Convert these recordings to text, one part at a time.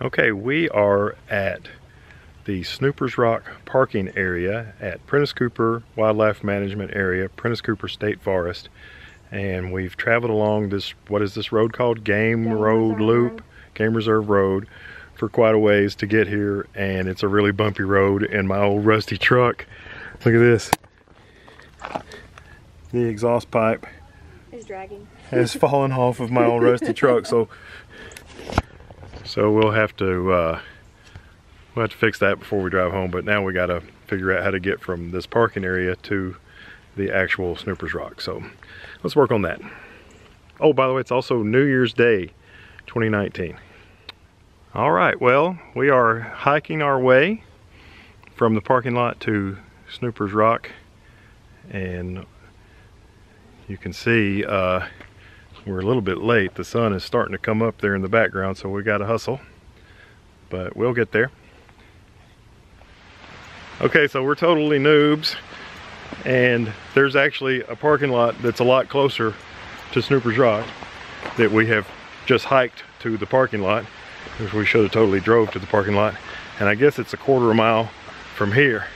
Okay, we are at the Snoopers Rock parking area at Prentice Cooper Wildlife Management Area, Prentice Cooper State Forest. And we've traveled along this, what is this road called? Game Reserve Road for quite a ways to get here. And it's a really bumpy road, and my old rusty truck, look at this. The exhaust pipe is dragging. has fallen off of my old rusty truck. So we'll have to fix that before we drive home. But now we got to figure out how to get from this parking area to the actual Snoopers Rock. So let's work on that. Oh, by the way, it's also New Year's Day 2019. All right, well, we are hiking our way from the parking lot to Snoopers Rock, and you can see we're a little bit late. The sun is starting to come up there in the background, so we got to hustle, but we'll get there. Okay, so we're totally noobs, and there's actually a parking lot that's a lot closer to Snoopers Rock that we have just hiked to the parking lot, because we should have totally drove to the parking lot. And I guess it's a quarter mile from here.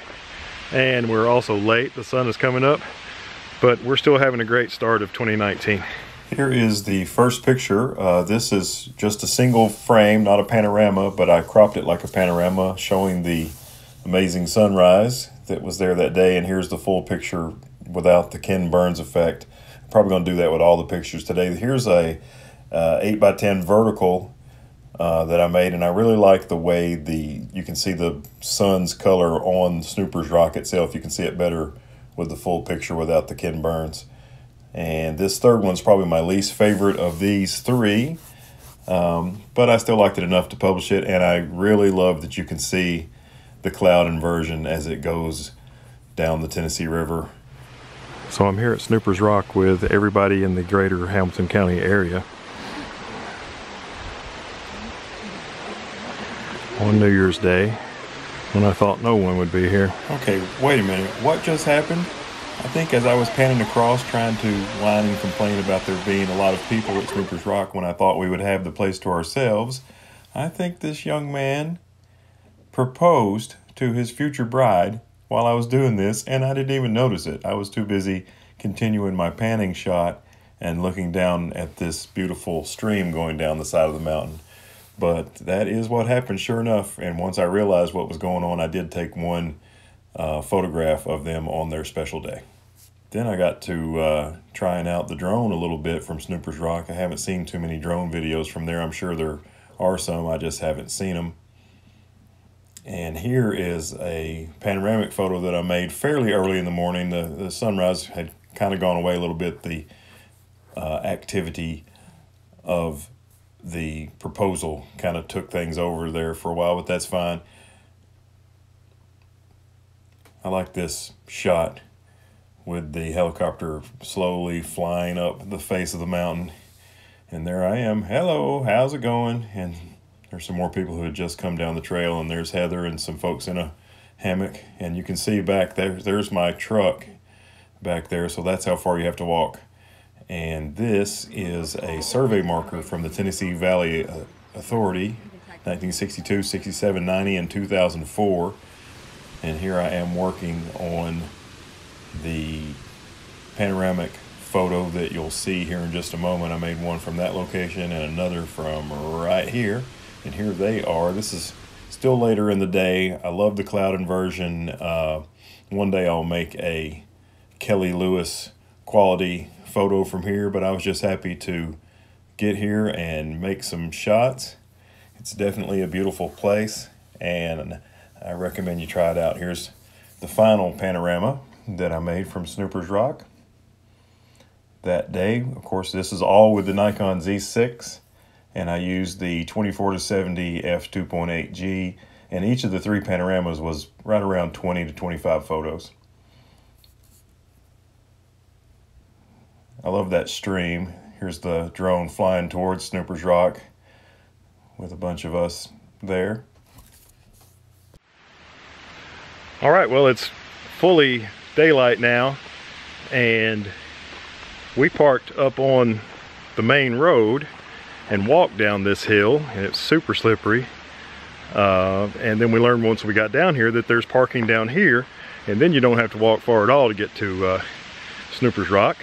And we're also late, the sun is coming up, but we're still having a great start of 2019. Here is the first picture. This is just a single frame, not a panorama, but I cropped it like a panorama, showing the amazing sunrise that was there that day. And here's the full picture without the Ken Burns effect. I'm probably going to do that with all the pictures today. Here's a 8x10 vertical that I made, and I really like the way you can see the sun's color on Snoopers Rock itself. You can see it better with the full picture without the Ken Burns. And this third one's probably my least favorite of these three, but I still liked it enough to publish it. And I really love that you can see the cloud inversion as it goes down the Tennessee River. So I'm here at Snoopers Rock with everybody in the greater Hamilton County area on New Year's Day, when I thought no one would be here. Okay, wait a minute, what just happened? I think as I was panning across trying to whine and complain about there being a lot of people at Snoopers Rock when I thought we would have the place to ourselves, I think this young man proposed to his future bride while I was doing this, and I didn't even notice it. I was too busy continuing my panning shot and looking down at this beautiful stream going down the side of the mountain. But that is what happened, sure enough. And once I realized what was going on, I did take one photograph of them on their special day. Then I got to trying out the drone a little bit from Snoopers Rock. I haven't seen too many drone videos from there. I'm sure there are some, I just haven't seen them. And here is a panoramic photo that I made fairly early in the morning. The sunrise had kind of gone away a little bit. The activity of the proposal kind of took things over there for a while, but that's fine. I like this shot with the helicopter slowly flying up the face of the mountain. And there I am. Hello, how's it going? And there's some more people who had just come down the trail, and there's Heather and some folks in a hammock. And you can see back there, there's my truck back there. So that's how far you have to walk. And this is a survey marker from the Tennessee Valley Authority, 1962, 67, 90, and 2004. And here I am working on the panoramic photo that you'll see here in just a moment. I made one from that location and another from right here. And here they are. This is still later in the day. I love the cloud inversion. One day I'll make a Kelly Lewis quality photo from here, but I was just happy to get here and make some shots. It's definitely a beautiful place, and I recommend you try it out. Here's the final panorama that I made from Snoopers Rock that day. Of course, this is all with the Nikon Z6, and I used the 24-70 f2.8G, and each of the three panoramas was right around 20 to 25 photos. I love that stream. Here's the drone flying towards Snoopers Rock with a bunch of us there. All right, well, it's fully daylight now, and we parked up on the main road and walked down this hill, and it's super slippery. And then we learned once we got down here that there's parking down here, and then you don't have to walk far at all to get to Snoopers Rock.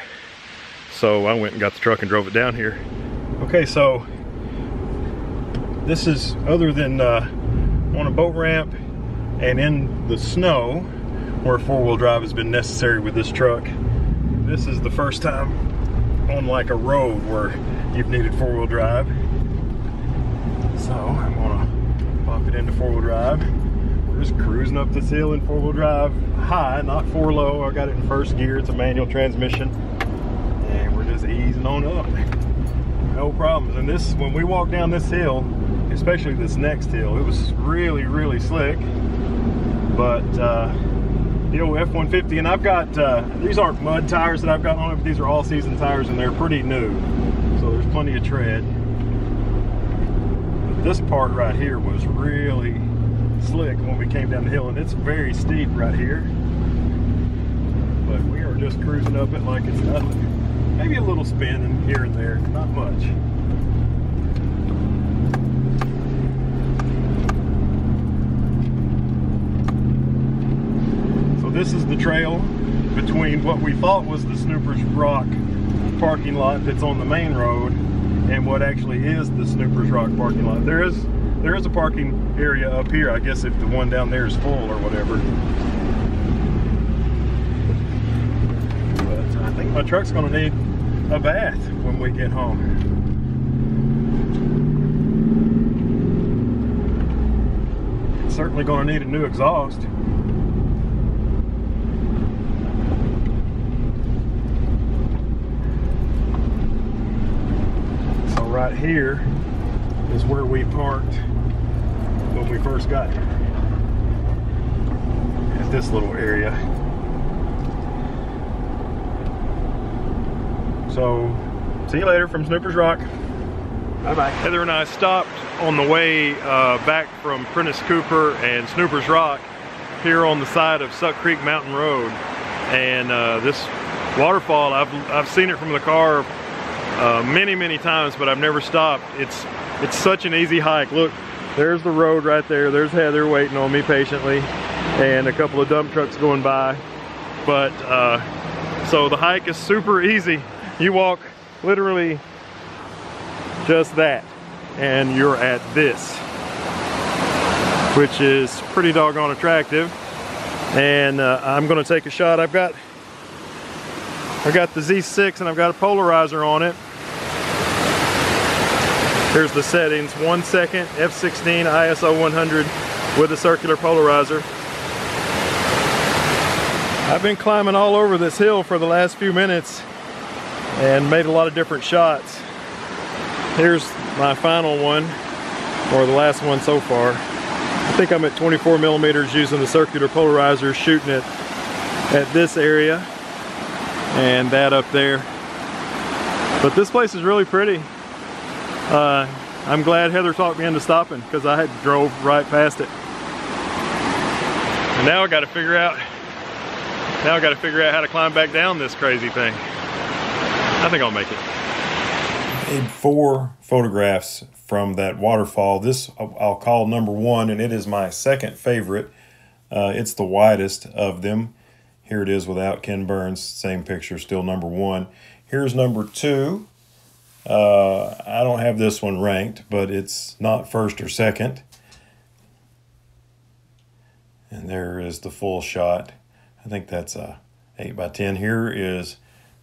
So I went and got the truck and drove it down here. Okay, so this is, other than on a boat ramp and in the snow where four-wheel drive has been necessary with this truck, this is the first time on like a road where you've needed four-wheel drive. So I'm gonna pop it into four-wheel drive. We're just cruising up this hill in four-wheel drive high, not four low. I got it in first gear. It's a manual transmission, and we're just easing on up. No problems. And this, when we walk down this hill, especially this next hill, it was really, really slick. But the old F-150, and I've got, these aren't mud tires that I've got on it, but these are all-season tires, and they're pretty new. So there's plenty of tread. But this part right here was really slick when we came down the hill, and it's very steep right here. But we are just cruising up it like it's nothing. Maybe a little spin here and there, not much. So this is the trail between what we thought was the Snoopers Rock parking lot that's on the main road and what actually is the Snoopers Rock parking lot. There is a parking area up here, I guess, if the one down there is full or whatever. But I think my truck's gonna need a bath when we get home. It's certainly gonna need a new exhaust. So right here is where we parked when we first got here, at this little area. So, see you later from Snoopers Rock. Bye-bye. Heather and I stopped on the way back from Prentice Cooper and Snoopers Rock here on the side of Suck Creek Mountain Road. And this waterfall, I've seen it from the car many, many times, but I've never stopped. It's such an easy hike. Look, there's the road right there. There's Heather waiting on me patiently, and a couple of dump trucks going by. But so the hike is super easy. You walk literally just that, and you're at this, which is pretty doggone attractive. And I'm gonna take a shot. I've got the Z6 and I've got a polarizer on it. Here's the settings: 1 second, f/16, ISO 100 with a circular polarizer. I've been climbing all over this hill for the last few minutes and made a lot of different shots. Here's my final one, or the last one so far. I think I'm at 24 millimeters using the circular polarizer, shooting it at this area and that up there. But this place is really pretty. I'm glad Heather talked me into stopping, because I had drove right past it. And now I got to figure out how to climb back down this crazy thing. I think I'll make it. I made 4 photographs from that waterfall. This I'll call number 1, and it is my second favorite. It's the widest of them. Here it is without Ken Burns, same picture, still number 1. Here's number 2. I don't have this one ranked, but it's not first or second. And there is the full shot. I think that's a 8x10. Here is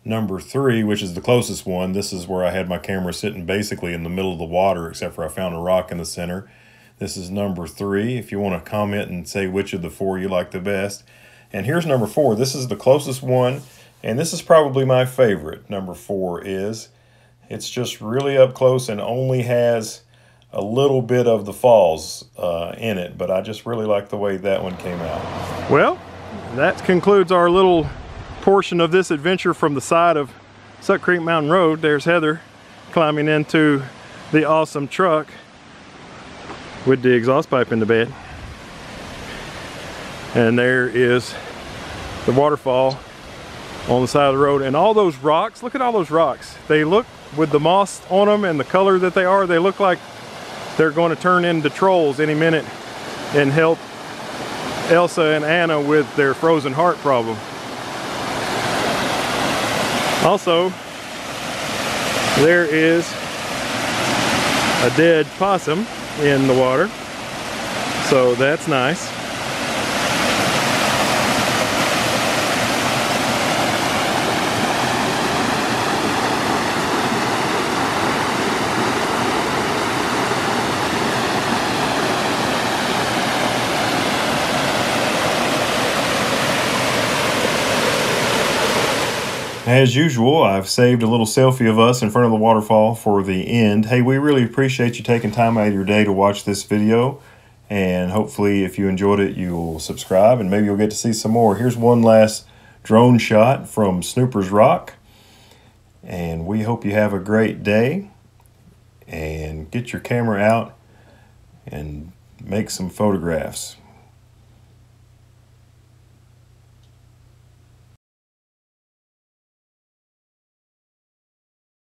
number 3, which is the closest one. This is where I had my camera sitting basically in the middle of the water, except for I found a rock in the center. This is number 3. If you want to comment and say which of the 4 you like the best. And here's number 4. This is the closest one, and this is probably my favorite. Number 4 is. It's just really up close and only has a little bit of the falls in it, but I just really like the way that one came out. Well, that concludes our little portion of this adventure from the side of Suck Creek Mountain Road. There's Heather climbing into the awesome truck with the exhaust pipe in the bed. And there is the waterfall on the side of the road. And all those rocks, look at all those rocks. They look, with the moss on them and the color that they are, they look like they're going to turn into trolls any minute and help Elsa and Anna with their frozen heart problem. Also, there is a dead possum in the water, so that's nice. As usual, I've saved a little selfie of us in front of the waterfall for the end. Hey, we really appreciate you taking time out of your day to watch this video. And hopefully, if you enjoyed it, you'll subscribe and maybe you'll get to see some more. Here's one last drone shot from Snoopers Rock. And we hope you have a great day. And get your camera out and make some photographs.